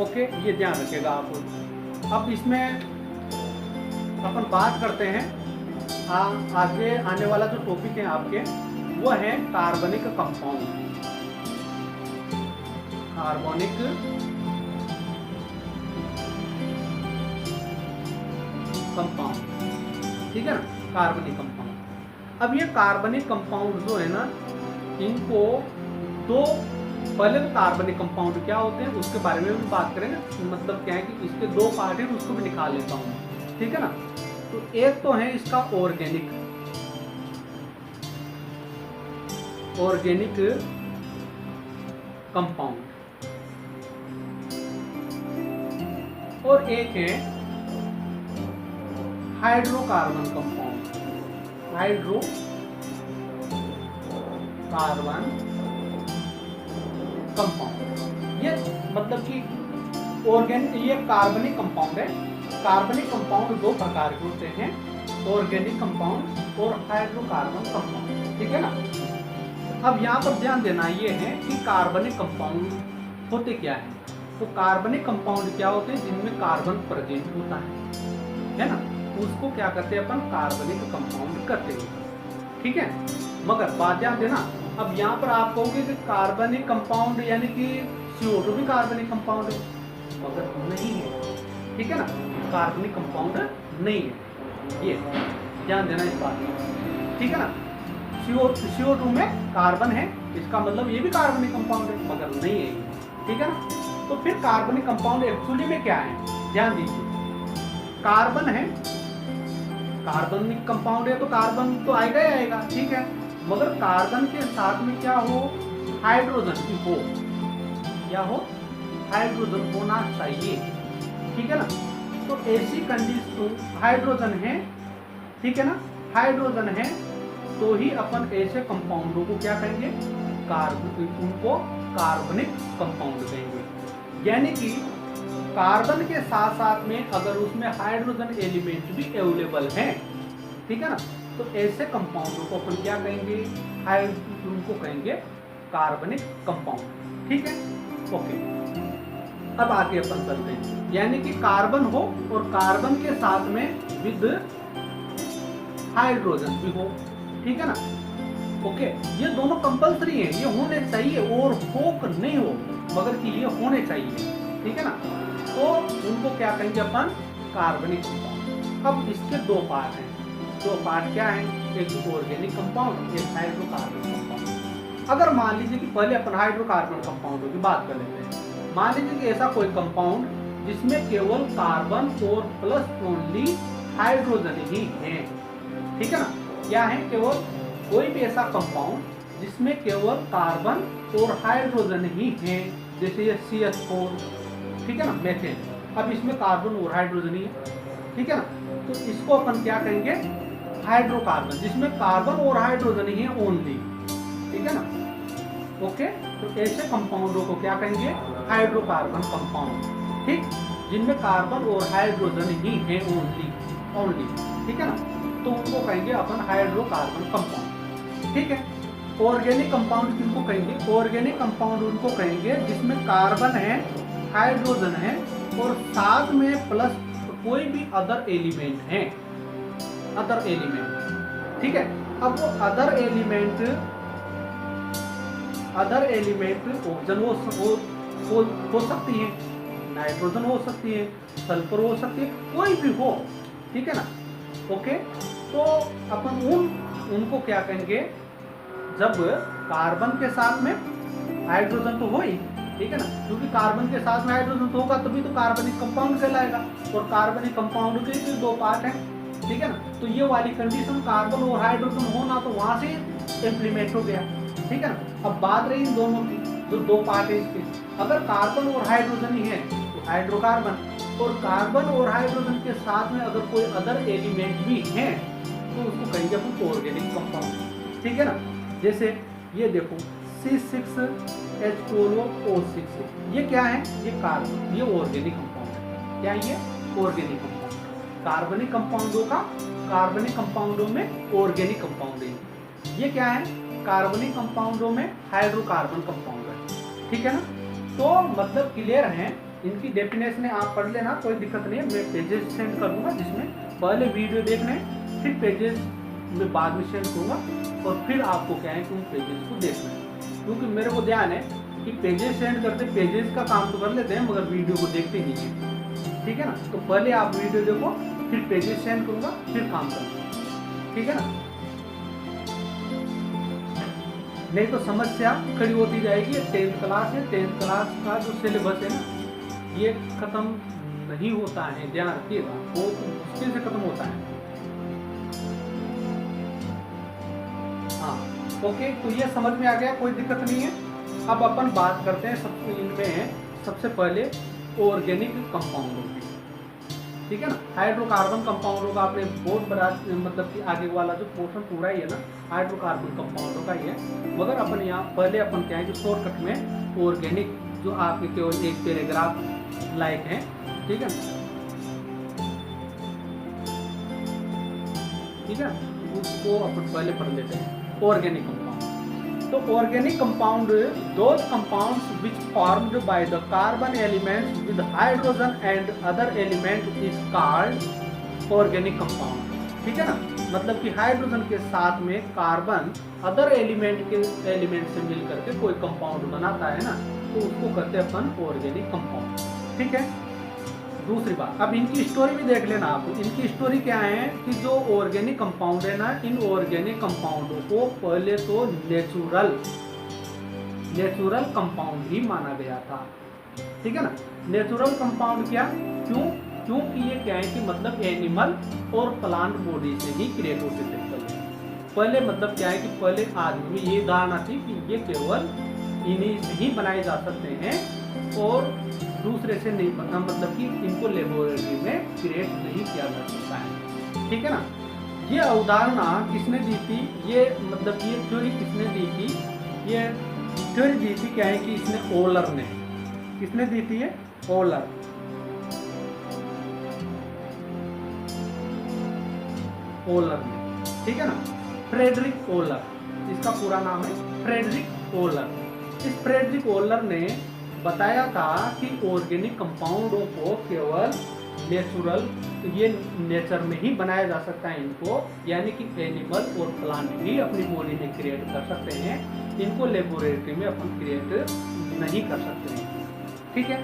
ओके, ये ध्यान रखिएगा आप। अब इसमें अपन बात करते हैं, आगे आने वाला जो टॉपिक है आपके वो है कार्बनिक कंपाउंड। कार्बनिक कंपाउंड, ठीक है ना, कार्बनिक कंपाउंड। अब ये कार्बनिक कंपाउंड जो है ना, इनको दो, पहले तो कार्बनिक कंपाउंड क्या होते हैं उसके बारे में भी बात करेंगे, मतलब क्या है कि इसके 2 पार्ट हैं, उसको भी निकाल लेता हूँ। ठीक है ना, तो एक तो है इसका ऑर्गेनिक कंपाउंड, और एक है हाइड्रोकार्बन कंपाउंड। हाइड्रोकार्बन कंपाउंड, ये मतलब कि ऑर्गेनिक, ये कार्बनिक कंपाउंड है। कार्बनिक कंपाउंड 2 प्रकार के होते हैं, ऑर्गेनिक कंपाउंड और हाइड्रोकार्बन कंपाउंड। ठीक है ना, अब यहाँ पर ध्यान देना ये है कि कार्बनिक कंपाउंड होते क्या है। तो कार्बनिक कंपाउंड क्या होते हैं, जिनमें कार्बन प्रेजेंट होता है ना, उसको क्या करते हैं अपन, कार्बनिक कंपाउंड करते हैं। ठीक है, मगर बात ध्यान देना, अब यहाँ पर आप कहोगे कि कार्बनिक कंपाउंड यानी कि CO2 भी कार्बनिक कंपाउंड है, मगर नहीं है। ठीक है ना, कार्बनिक कंपाउंड नहीं है, ये ध्यान देना इस बात में। ठीक है ना, CO2 में कार्बन है, इसका मतलब ये भी कार्बनिक कंपाउंड है, मगर नहीं है। ठीक है ना, तो फिर कार्बनिक कंपाउंड एक्चुअली में क्या है, ध्यान दीजिए। कार्बन है, कार्बनिक कंपाउंड है तो कार्बन तो आएगा ही आएगा, ठीक है, मगर कार्बन के साथ में क्या हो, हाइड्रोजन की हो, क्या हो, हाइड्रोजन होना चाहिए। ठीक है ना, तो ऐसी कंडीशन हाइड्रोजन है, ठीक है ना, हाइड्रोजन है तो ही अपन ऐसे कंपाउंडों को क्या कहेंगे, उनको कार्बनिक कंपाउंड कहेंगे। यानी कि कार्बन के साथ साथ में अगर उसमें हाइड्रोजन एलिमेंट भी अवेलेबल है, ठीक है ना, तो ऐसे कंपाउंडों को अपन क्या कहेंगे, उनको कहेंगे कार्बनिक कंपाउंड। ठीक है, ओके। अब आगे अपन चलते हैं, यानी कि कार्बन हो और कार्बन के साथ में विद हाइड्रोजन भी हो, ठीक है ना। ओके, ये दोनों कंपलसरी है, ये होने चाहिए और हो नहीं हो मगर कि ये होने चाहिए, ठीक है ना। तो उनको क्या कहेंगे अपन, कार्बनिक कंपाउंड। अब इसके दो पार्ट हैं, दो पार्ट क्या है, एक ऑर्गेनिक कंपाउंड, एक हाइड्रोकार्बन कंपाउंड। अगर मान लीजिए कि पहले अपन हाइड्रोकार्बन कंपाउंडों की बात कर लेते हैं। मान लीजिए कि ऐसा कोई कंपाउंड जिसमें केवल कार्बन और प्लस ओनली हाइड्रोजन ही है, ठीक है ना। क्या है, केवल कोई भी ऐसा कंपाउंड जिसमें केवल कार्बन और हाइड्रोजन ही है, जैसे ये CH4, ठीक है ना, मेथेन। अब इसमें कार्बन और हाइड्रोजन ही है, ठीक है ना। तो इसको अपन क्या कहेंगे, हाइड्रोकार्बन, जिसमें कार्बन और हाइड्रोजन ही है ओनली, ठीक है ना। ओके, तो ऐसे कंपाउंडों को क्या कहेंगे, हाइड्रोकार्बन कंपाउंड, ठीक, जिनमें कार्बन और हाइड्रोजन ही है ओनली, ठीक है ना। तो उनको कहेंगे अपन हाइड्रोकार्बन कंपाउंड, ठीक है। ऑर्गेनिक कंपाउंड किनको कहेंगे, ऑर्गेनिक कंपाउंड उनको कहेंगे जिसमें कार्बन है, हाइड्रोजन है और साथ में प्लस कोई भी अदर एलिमेंट है, अदर एलिमेंट, ठीक है। अब वो अदर एलिमेंट ऑक्सीजन हो सकती है, नाइट्रोजन हो सकती है, सल्फर हो सकती है, कोई भी हो, ठीक है ना। ओके, तो अपन उनको क्या कहेंगे, जब कार्बन के साथ में हाइड्रोजन तो हो ही, ठीक है ना, क्योंकि कार्बन के साथ में हाइड्रोजन तो होगा तभी तो कार्बनिक कंपाउंड कहलाएगा, और कार्बनिक कंपाउंड के भी दो पार्ट हैं, ठीक है ना। तो ये वाली कंडीशन कार्बन और हाइड्रोजन होना तो वहां से इम्प्लीमेंट हो गया, ठीक है ना। अब बात रही इन दोनों की, जो दो पार्ट है इसके, अगर कार्बन और हाइड्रोजन ही है तो हाइड्रोकार्बन, और कार्बन और हाइड्रोजन के साथ में अगर कोई अदर एलिमेंट भी है तो उसको कहेंगे अपन ऑर्गेनिक कंपाउंड, ठीक है ना। जैसे ये देखो C6H12O6, ये क्या है, ये कार्बन, ये ऑर्गेनिक कंपाउंड है। क्या ये ऑर्गेनिक कंपाउंड, कार्बनिक कंपाउंडों का, कार्बनिक कंपाउंडों में ऑर्गेनिक कंपाउंड है। ये क्या है, कार्बनिक कंपाउंडों में हाइड्रोकार्बन कंपाउंड है, ठीक है ना। तो मतलब क्लियर है, इनकी डेफिनेशन आप पढ़ लेना, कोई दिक्कत नहीं है। मैं पेजेस सेंड कर दूंगा, जिसमें पहले वीडियो देखना है, फिर पेजेस में बाद में सेंड करूँगा, और फिर आपको क्या है कि उन पेजेस को देखना है, क्योंकि मेरे को ध्यान है कि पेजेस सेंड करते, पेजेस का काम तो कर लेते हैं मगर वीडियो को देखते नहीं है, ठीक है ना। तो पहले आप वीडियो देखो, फिर पेजेस सेंड करूँगा, फिर काम करूँगा, ठीक है ना। नहीं तो समस्या खड़ी होती जाएगी। 10th क्लास है, 10th क्लास का जो सिलेबस है ना, ये खत्म नहीं होता है, ध्यान रखिएगा, वो मुश्किल से खत्म होता है। हाँ, ओके, तो ये समझ में आ गया, कोई दिक्कत नहीं है। अब अपन बात करते हैं सबसे पहले ऑर्गेनिक कंपाउंडों की, ठीक है ना। हाइड्रोकार्बन कंपाउंडों का आपने बहुत बड़ा, मतलब कि आगे वाला जो पोर्शन पूरा ही है ना, हाइड्रोकार्बन कंपाउंडों का ही है, मगर अपन यहाँ पहले अपन क्या है कि शॉर्टकट में ऑर्गेनिक, जो आपके केवल एक पैराग्राफ लायक है, ठीक है, ठीक है, उसको अपन पहले पढ़ लेते हैं। ऑर्गेनिक कंपाउंड, तो organic compound those compounds which formed by the carbon elements with hydrogen and other element is called organic compound, ठीक है ना। मतलब कि हाइड्रोजन के साथ में कार्बन अदर एलिमेंट से मिल करके कोई कंपाउंड बनाता है ना, तो उसको कहते हैं अपन ऑर्गेनिक कंपाउंड, ठीक है। दूसरी बात, अब इनकी स्टोरी भी देख लेना आप। इनकी स्टोरी क्या है कि जो ऑर्गेनिक कंपाउंड है ना, इन ऑर्गेनिक कंपाउंडों को पहले तो नेचुरल कंपाउंड ही माना गया था, ठीक है ना। नेचुरल कंपाउंड क्या, क्योंकि ये क्या है कि मतलब एनिमल और प्लांट बॉडी से ही क्रिएट होते थे पहले। मतलब क्या है कि पहले आदमी में ये धारणा थी कि ये केवल इन्हीं से ही बनाए जा सकते हैं और दूसरे से नहीं, मतलब कि इनको लेबोरेटरी में क्रिएट नहीं किया जा सकता है, ठीक है ना। ये अवधारणा किसने दी थी, ये मतलब ये थ्योरी किसने दी थी, ये थ्योरी दी थी क्या है कि इसने ओलर ने, किसने दी थी, ये ओलर, ने, ठीक है ना। फ्रेडरिक ओलर, इसका पूरा नाम है फ्रेडरिक ओलर। इस फ्रेडरिक ओलर ने बताया था कि ऑर्गेनिक कंपाउंडों को केवल नेचुरल, तो ये नेचर में ही बनाया जा सकता है इनको, यानी कि एनिमल और प्लांट भी अपनी बॉडी में क्रिएट कर सकते हैं, इनको लेबोरेटरी में अपन क्रिएट नहीं कर सकते हैं। ठीक है,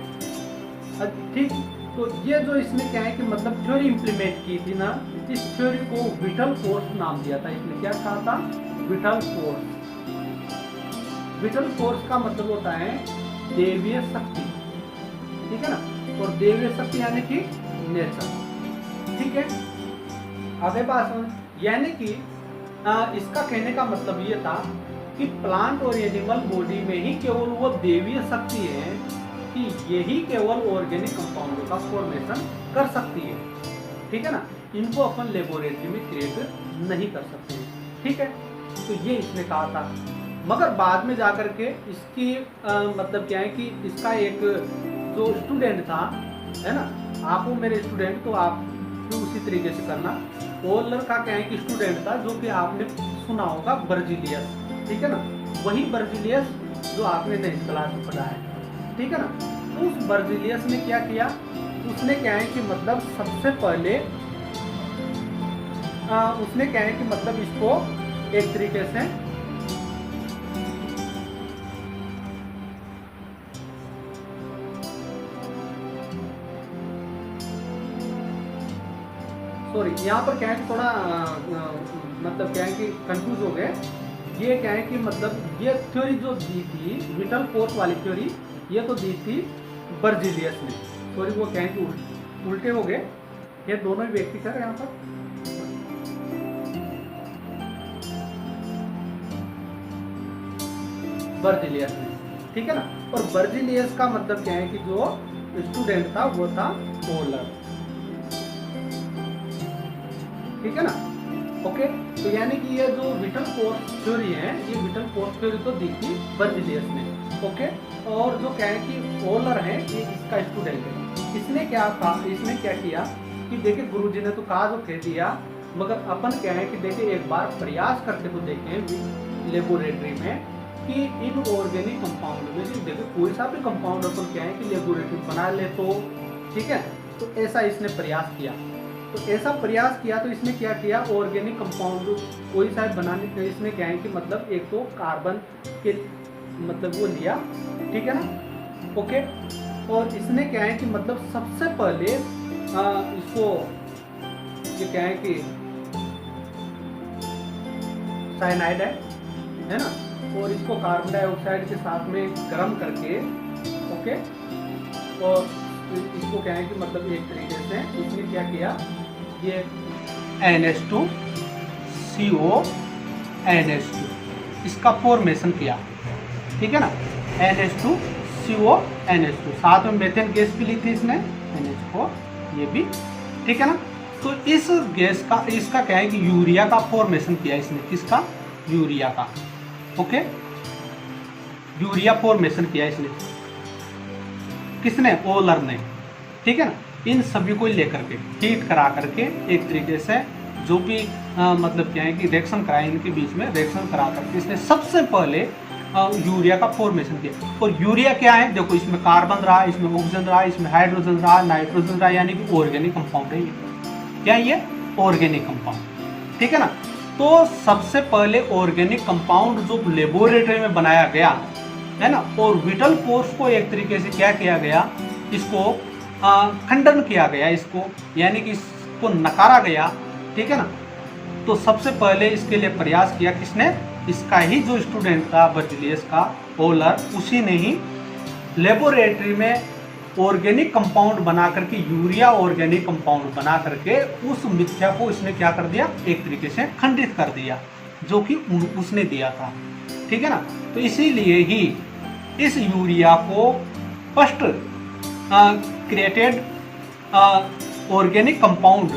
ठीक। तो ये जो इसने क्या है कि मतलब थ्योरी इम्प्लीमेंट की थी ना, इस थ्योरी को विटल फोर्स नाम दिया था। इसने क्या कहा था? Whittle force. विटल फोर्स का मतलब होता है देवीय शक्ति, ठीक है ना, और देवीय शक्ति यानी कि नेचर। ठीक है, आगे बात सुन, यानी कि इसका कहने का मतलब ये था कि प्लांट और एनिमल बॉडी में ही केवल वो देवीय शक्ति है कि यही केवल ऑर्गेनिक कंपाउंडों का फॉर्मेशन कर सकती है। ठीक है ना, इनको अपन लेबोरेटरी में क्रिएट नहीं कर सकते हैं। ठीक है, तो ये इसने कहा था। मगर बाद में जाकर के इसकी मतलब क्या है कि इसका एक जो स्टूडेंट था, है ना, आप वो मेरे स्टूडेंट, तो आप भी उसी तरीके से करना। ओलर का क्या है कि स्टूडेंट था जो कि आपने सुना होगा बर्जिलियस, ठीक है ना, वही बर्जिलियस जो आपने 9th क्लास में पढ़ा है। ठीक है ना, तो उस बर्जिलियस ने क्या किया, उसने क्या है कि मतलब सबसे पहले उसने क्या है कि मतलब इसको एक तरीके से सॉरी, यहाँ पर क्या है कि थोड़ा मतलब क्या है कि कंफ्यूज हो गए। ये क्या है कि मतलब ये थ्योरी जो दी थी विटल फोर्स वाली थ्योरी, ये तो दी थी बर्जिलियस ने। सॉरी, वो क्या है कि उल्टे हो गए, ये दोनों ही व्यक्ति कर यहाँ पर। बर्जिलियस ने, ठीक है ना, और बर्जिलियस का मतलब क्या है कि जो स्टूडेंट था वो था ओलर। ठीक है ना, ओके। तो यानी कि ये जो विटल फोर्स थ्योरी है, ये विटल फोर्स थ्योरी तो दी थी बर्जिलियस ने, ओके। और जो क्या है कि ओलर है, ये इसका स्टूडेंट है। इसने क्या कहा, इसने क्या किया कि देखिए गुरुजी ने तो कहा, जो कह दिया, मगर अपन क्या है कि देखिए एक बार प्रयास करके तो देखें लेबोरेटरी में कि इन ऑर्गेनिक कंपाउंड में देखो कोई सा भी कंपाउंड अपन क्या है कि लेबोरेटरी बना ले तो, ठीक है। तो ऐसा इसने प्रयास किया, तो ऐसा प्रयास किया तो इसने क्या किया, ऑर्गेनिक कंपाउंड कोई सा बनाने के इसने क्या है कि मतलब एक तो कार्बन के मतलब वो लिया, ठीक है ना, ओके। और इसने क्या है कि मतलब सबसे पहले इसको ये क्या है कि साइनाइड है ना, और इसको कार्बन डाइऑक्साइड के साथ में गर्म करके, ओके, और इसको क्या है कि मतलब एक तरीके से इसने क्या किया, ये NH2CO NH2 इसका फॉर्मेशन किया, ठीक है ना, NH2CO NH2, साथ में मेथेन गैस भी ली थी इसने, NH4 ये भी, ठीक है ना। तो इस गैस का, इसका क्या है कि यूरिया का फॉर्मेशन किया इसने, किसका, यूरिया का, ओके, यूरिया फॉर्मेशन किया इसने, किसने, ओलर ने, ठीक है ना। इन सभी को लेकर के हीट करा करके एक तरीके से जो भी मतलब क्या है कि रिएक्शन कराए, इनके बीच में रिएक्शन करा करके इसने सबसे पहले यूरिया का फॉर्मेशन किया। और यूरिया क्या है, देखो इसमें कार्बन रहा, इसमें ऑक्सीजन रहा, इसमें हाइड्रोजन रहा, नाइट्रोजन रहा, यानी कि ऑर्गेनिक कंपाउंड है ये, क्या है ये, ऑर्गेनिक कंपाउंड, ठीक है ना। तो सबसे पहले ऑर्गेनिक कंपाउंड जो लेबोरेटरी में बनाया गया है ना, और विटल फोर्स को एक तरीके से क्या किया गया, इसको खंडन किया गया, इसको यानी कि इसको नकारा गया, ठीक है ना। तो सबसे पहले इसके लिए प्रयास किया किसने, इसका ही जो स्टूडेंट था बर्जिलियस का, ओलर, उसी ने ही लेबोरेटरी में ऑर्गेनिक कंपाउंड बना करके, यूरिया ऑर्गेनिक कंपाउंड बना करके उस मिथ्या को इसने क्या कर दिया, एक तरीके से खंडित कर दिया, जो कि उसने दिया था, ठीक है ना। तो इसीलिए ही इस यूरिया को first created organic compound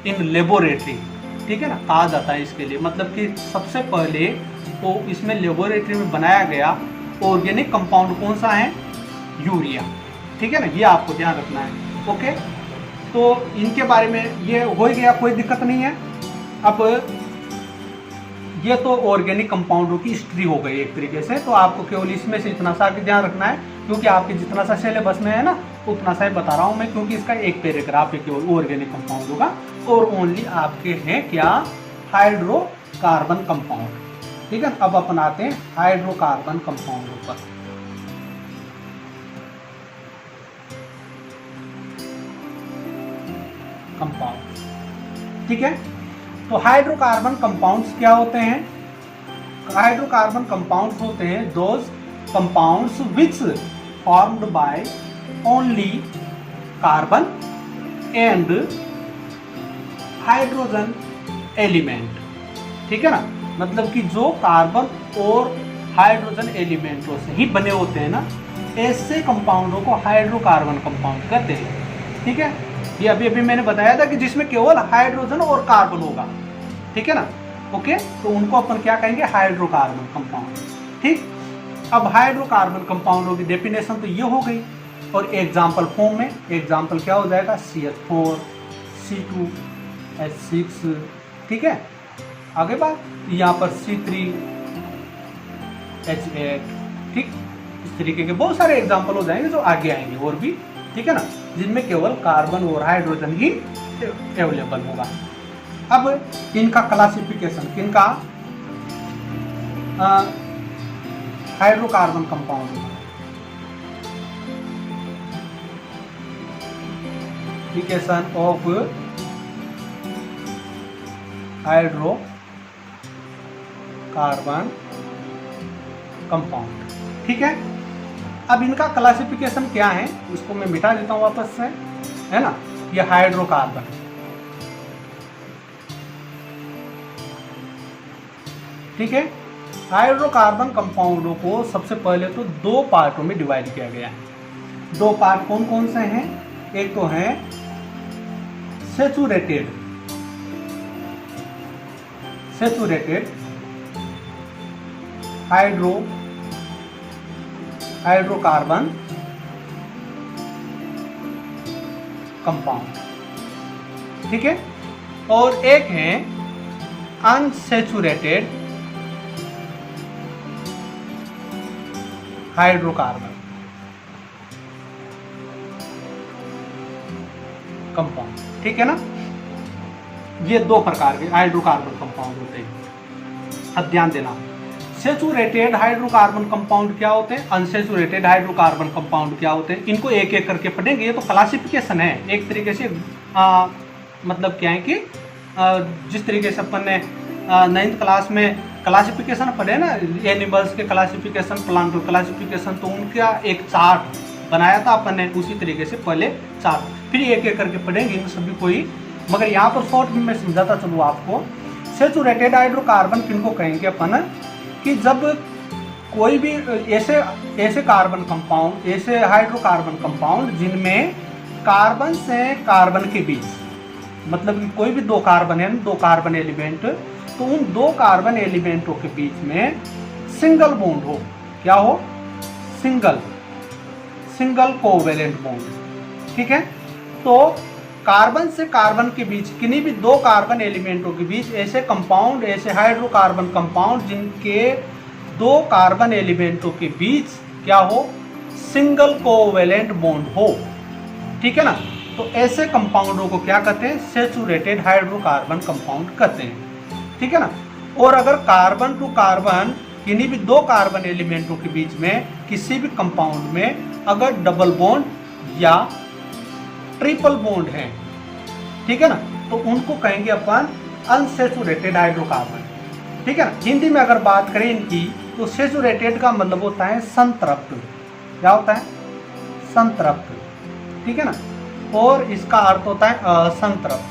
in laboratory, ठीक है ना, कहा जाता है इसके लिए, मतलब कि सबसे पहले तो इसमें लेबोरेटरी में बनाया गया ऑर्गेनिक कंपाउंड कौन सा है, यूरिया, ठीक है ना, ये आपको ध्यान रखना है, ओके। तो इनके बारे में ये हो गया, कोई दिक्कत नहीं है। अब ये तो ऑर्गेनिक कंपाउंडों की हिस्ट्री हो गई एक तरीके से, तो आपको केवल इसमें से इतना सा ध्यान रखना है, क्योंकि आपके जितना सा सिलेबस में है ना, उतना सा ही बता रहा हूँ मैं, क्योंकि इसका एक पैराग्राफ है केवल ऑर्गेनिक कंपाउंड होगा, और ओनली आपके हैं क्या, हाइड्रोकार्बन कंपाउंड। ठीक है, अब अपन आते हैं हाइड्रोकार्बन कंपाउंड पर। कंपाउंड, ठीक है, तो हाइड्रोकार्बन कंपाउंड्स क्या होते हैं? हाइड्रोकार्बन कंपाउंड्स होते हैं those compounds which formed by only carbon and hydrogen element. ठीक है ना, मतलब कि जो कार्बन और हाइड्रोजन एलिमेंटों से ही बने होते हैं ना, ऐसे कंपाउंडों को हाइड्रोकार्बन कंपाउंड कहते हैं। ठीक है, ये अभी अभी मैंने बताया था कि जिसमें केवल हाइड्रोजन और कार्बन होगा। ठीक है ना, ओके, तो उनको अपन क्या कहेंगे, हाइड्रोकार्बन कंपाउंड। ठीक, अब हाइड्रोकार्बन कंपाउंडों की डेफिनेशन तो ये हो गई, और एग्जाम्पल फॉर्म में एग्जाम्पल क्या हो जाएगा, CH4, C2, H6। ठीक है, आगे बात यहाँ पर C3, H8। ठीक, इस तरीके के बहुत सारे एग्जाम्पल हो जाएंगे जो आगे आएंगे और भी। ठीक है ना, जिनमें केवल कार्बन और हाइड्रोजन ही अवेलेबल होगा। अब इनका क्लासिफिकेशन, किनका, hydrocarbon compound, classification of hydrocarbon compound. ठीक है, अब इनका क्लासिफिकेशन क्या है, इसको मैं मिटा देता हूं वापस से, है ना। ये हाइड्रोकार्बन, ठीक है, हाइड्रोकार्बन कंपाउंडों को सबसे पहले तो दो पार्टों में डिवाइड किया गया है। दो पार्ट कौन कौन से हैं? एक तो है सैचुरेटेड हाइड्रोकार्बन कंपाउंड, ठीक है, और एक है अनसैचुरेटेड हाइड्रोकार्बन कंपाउंड। ठीक है ना, ये दो प्रकार के हाइड्रोकार्बन कंपाउंड होते हैं। अब ध्यान देना, सैचुरेटेड हाइड्रोकार्बन कंपाउंड क्या होते हैं, अनसैचुरेटेड हाइड्रोकार्बन कंपाउंड क्या होते हैं, इनको एक एक करके पढ़ेंगे। ये तो क्लासिफिकेशन है एक तरीके से, मतलब क्या है कि जिस तरीके से अपन ने 9th क्लास में क्लासिफिकेशन पढ़े ना, एनिमल्स के क्लासिफिकेशन, प्लांट क्लासिफिकेशन, तो उनका एक चार्ट बनाया था अपन ने, उसी तरीके से पहले चार्ट, फिर एक एक करके पढ़ेंगे इन सभी को ही। मगर यहाँ पर शॉर्ट में मैं समझाता चलूँ आपको। सैचुरेटेड हाइड्रोकार्बन किनको कहेंगे अपन, कि जब कोई भी ऐसे कार्बन कंपाउंड, ऐसे हाइड्रोकार्बन कंपाउंड जिनमें कार्बन से कार्बन के बीच, मतलब कि कोई भी दो कार्बन है, दो कार्बन एलिमेंट, तो उन दो कार्बन एलिमेंटों के बीच में सिंगल बॉन्ड हो। क्या हो? Single covalent bond. ठीक है, तो कार्बन से कार्बन के बीच, किन्हीं भी दो कार्बन एलिमेंटों के बीच ऐसे कंपाउंड, ऐसे हाइड्रोकार्बन कंपाउंड जिनके दो कार्बन एलिमेंटों के बीच क्या हो, सिंगल कोवेलेंट बॉन्ड हो। ठीक है ना, तो ऐसे कंपाउंडों को क्या कहते हैं, सैचुरेटेड हाइड्रोकार्बन कंपाउंड कहते हैं। ठीक है ना, और अगर कार्बन टू कार्बन, किन्हीं भी दो कार्बन एलिमेंटों के बीच में किसी भी कंपाउंड में अगर डबल बॉन्ड या ट्रिपल बॉन्ड है, ठीक है ना, तो उनको कहेंगे अपन अनसैचुरेटेड हाइड्रोकार्बन। ठीक है ना, हिंदी में अगर बात करें इनकी, तो सैचुरेटेड का मतलब होता है संतृप्त। क्या होता है? संतृप्त। ठीक है ना, और इसका अर्थ होता है असंतृप्त।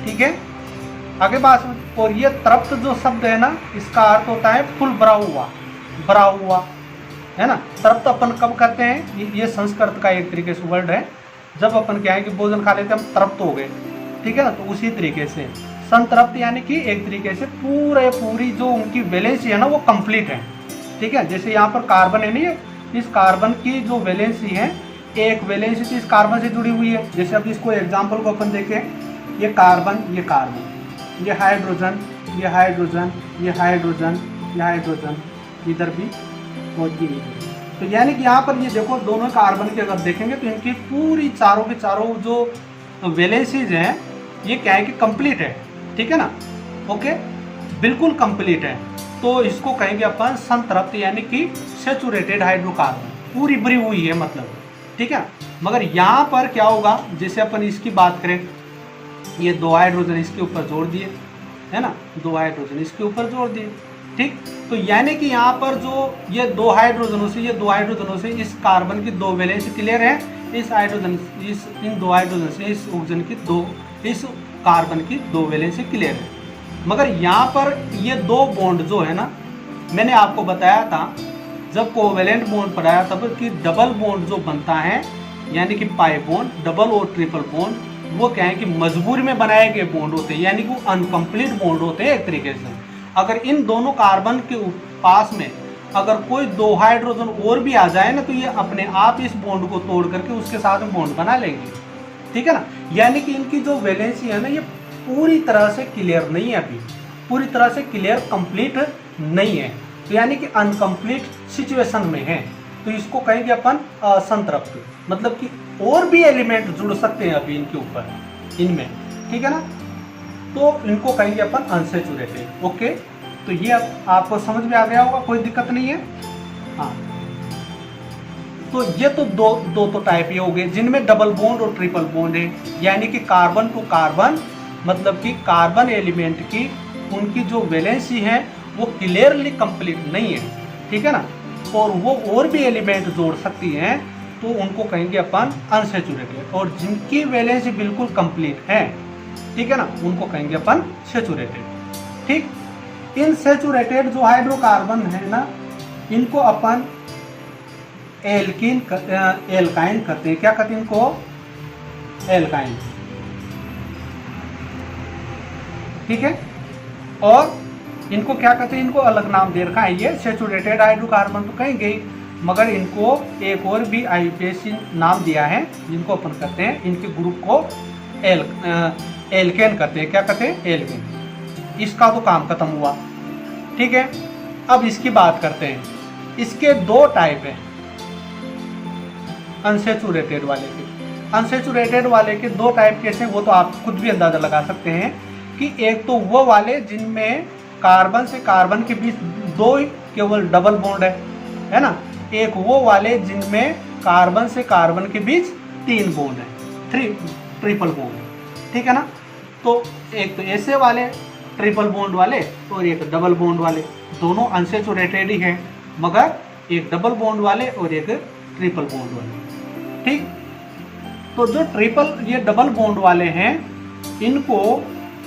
ठीक है, आगे बात। और ये तृप्त जो शब्द है ना, इसका अर्थ होता है फुल भरा हुआ, है ना। तृप्त अपन कब कहते हैं, ये संस्कृत का एक तरीके से वर्ड है, जब अपन क्या है कि भोजन खा लेते हम तृप्त हो गए। ठीक है ना, तो उसी तरीके से संतृप्त यानी कि एक तरीके से पूरी जो उनकी वैलेंसी है ना, वो कंप्लीट है। ठीक है, जैसे यहाँ पर कार्बन है नहीं, इस कार्बन की जो वैलेंसी है, एक वैलेंसी तो इस कार्बन से जुड़ी हुई है। जैसे अब इसको एग्जाम्पल को अपन देखें, ये कार्बन, ये हाइड्रोजन, ये हाइड्रोजन, ये हाइड्रोजन, ये हाइड्रोजन, इधर भी और ये। तो यानी कि यहाँ पर ये देखो दोनों कार्बन के अगर देखेंगे तो इनकी पूरी चारों के चारों जो वैलेंसीज हैं ये क्या है कि कंप्लीट है, ठीक है ना, ओके, बिल्कुल कंप्लीट है। तो इसको कहेंगे अपन संतृप्त यानी कि सैचुरेटेड हाइड्रोकार्बन, पूरी भरी हुई है मतलब, ठीक है। मगर यहाँ पर क्या होगा, जैसे अपन इसकी बात करें, ये 2 हाइड्रोजन इसके ऊपर जोड़ दिए, है ना, 2 हाइड्रोजन इसके ऊपर जोड़ दिए, ठीक। तो यानी कि यहाँ पर जो ये 2 हाइड्रोजनों से इस कार्बन की 2 वैलेंसी क्लियर है, इन 2 हाइड्रोजन से इस ऑक्सीजन की इस कार्बन की 2 वैलेंसी क्लियर है। मगर यहाँ पर ये 2 बॉन्ड जो है ना, मैंने आपको बताया था जब कोवेलेंट बॉन्ड पढ़ाया तब कि डबल बॉन्ड जो बनता है यानी कि पाई बॉन्ड, डबल और ट्रिपल बॉन्ड, वो क्या है कि मजबूरी में बनाए गए बॉन्ड होते हैं, यानी कि वो अनकम्प्लीट बॉन्ड होते हैं एक तरीके से। अगर इन दोनों कार्बन के पास में अगर कोई 2 हाइड्रोजन और भी आ जाए ना तो ये अपने आप इस बॉन्ड को तोड़ करके उसके साथ में बॉन्ड बना लेंगे, ठीक है ना। यानी कि इनकी जो वैलेंसी है ना ये पूरी तरह से क्लियर नहीं है, अभी पूरी तरह से क्लियर कंप्लीट नहीं है, तो यानी कि अनकम्प्लीट सिचुएशन में है। तो इसको कहेंगे अपन असंतृप्त, मतलब कि और भी एलिमेंट जुड़ सकते हैं अभी इनके ऊपर, इनमें, ठीक है ना। तो इनको कहेंगे अपन अनसैचुरेटेड, ओके। तो ये आपको समझ में आ गया होगा, कोई दिक्कत नहीं है, हाँ। तो ये तो दो तो टाइप ये हो गए जिनमें डबल बॉन्ड और ट्रिपल बॉन्ड है, यानी कि कार्बन टू कार्बन, मतलब कि कार्बन एलिमेंट की उनकी जो वैलेंसी है वो क्लियरली कंप्लीट नहीं है, ठीक है ना, और वो और भी एलिमेंट जोड़ सकती हैं तो उनको कहेंगे अपन अनसैचुरेटेड। और जिनकी वैलेंसी बिल्कुल कंप्लीट है, ठीक है ना, उनको कहेंगे अपन सैचुरेटेड, ठीक। इन सैचुरेटेड जो हाइड्रोकार्बन है ना, इनको अपन एल्काइन कहते हैं। क्या कहते हैं इनको? एल्काइन, ठीक है। और इनको क्या कहते हैं, इनको अलग नाम दे रखा है, ये सैचुरेटेड हाइड्रोकार्बन तो कहेंगे, मगर इनको एक और भी आईयूपीएसी नाम दिया है जिनको अपन कहते हैं, इनके ग्रुप को एल्केन कहते हैं। क्या कहते हैं? एल्केन। इसका तो काम खत्म हुआ, ठीक है। अब इसकी बात करते हैं, इसके 2 टाइप हैं अनसैचुरेटेड वाले के। अनसैचुरेटेड वाले के 2 टाइप कैसे, वो तो आप खुद भी अंदाजा लगा सकते हैं कि एक तो वो वाले जिनमें कार्बन से कार्बन के बीच 2 केवल डबल बॉन्ड है ना, एक वो वाले जिनमें कार्बन से कार्बन के बीच 3 बॉन्ड है, 3 ट्रिपल बॉन्ड, ठीक है ना। तो एक तो ऐसे वाले ट्रिपल बॉन्ड वाले और एक डबल बॉन्ड वाले, दोनों अनसैचुरेटेड ही हैं, मगर एक डबल बॉन्ड वाले और एक ट्रिपल बॉन्ड वाले, ठीक। तो जो ये डबल बॉन्ड वाले हैं, इनको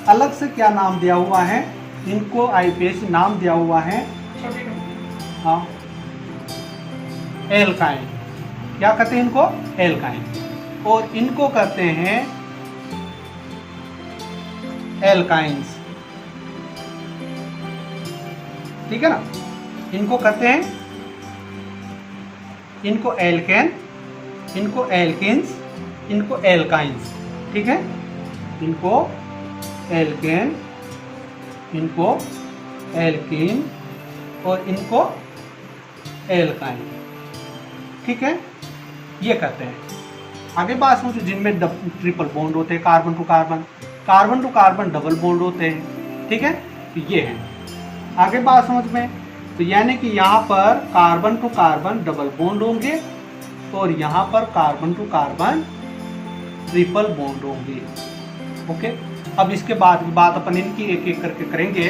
अलग से क्या नाम दिया हुआ है, इनको आईयूपीएसी नाम दिया हुआ है, हाँ, एल्काइन। क्या कहते हैं इनको? एल्काइन। और इनको कहते हैं एल्काइंस, ठीक है ना। इनको कहते हैं, इनको एल्केन, इनको एल्किन्स, इनको एल्काइंस, ठीक है। इनको एल्केन, इनको एल्कीन और इनको एल्काइन, ठीक है, ये कहते हैं। आगे बात समझो, जिनमें ट्रिपल बॉन्ड होते हैं, carbon to carbon double bond होते हैं, ठीक है। तो ये है आगे बात समझ में। तो यानी कि यहाँ पर carbon to carbon double bond होंगे और यहाँ पर carbon to carbon triple bond होंगे, ओके। अब इसके बाद की बात अपन इनकी एक एक करके करेंगे।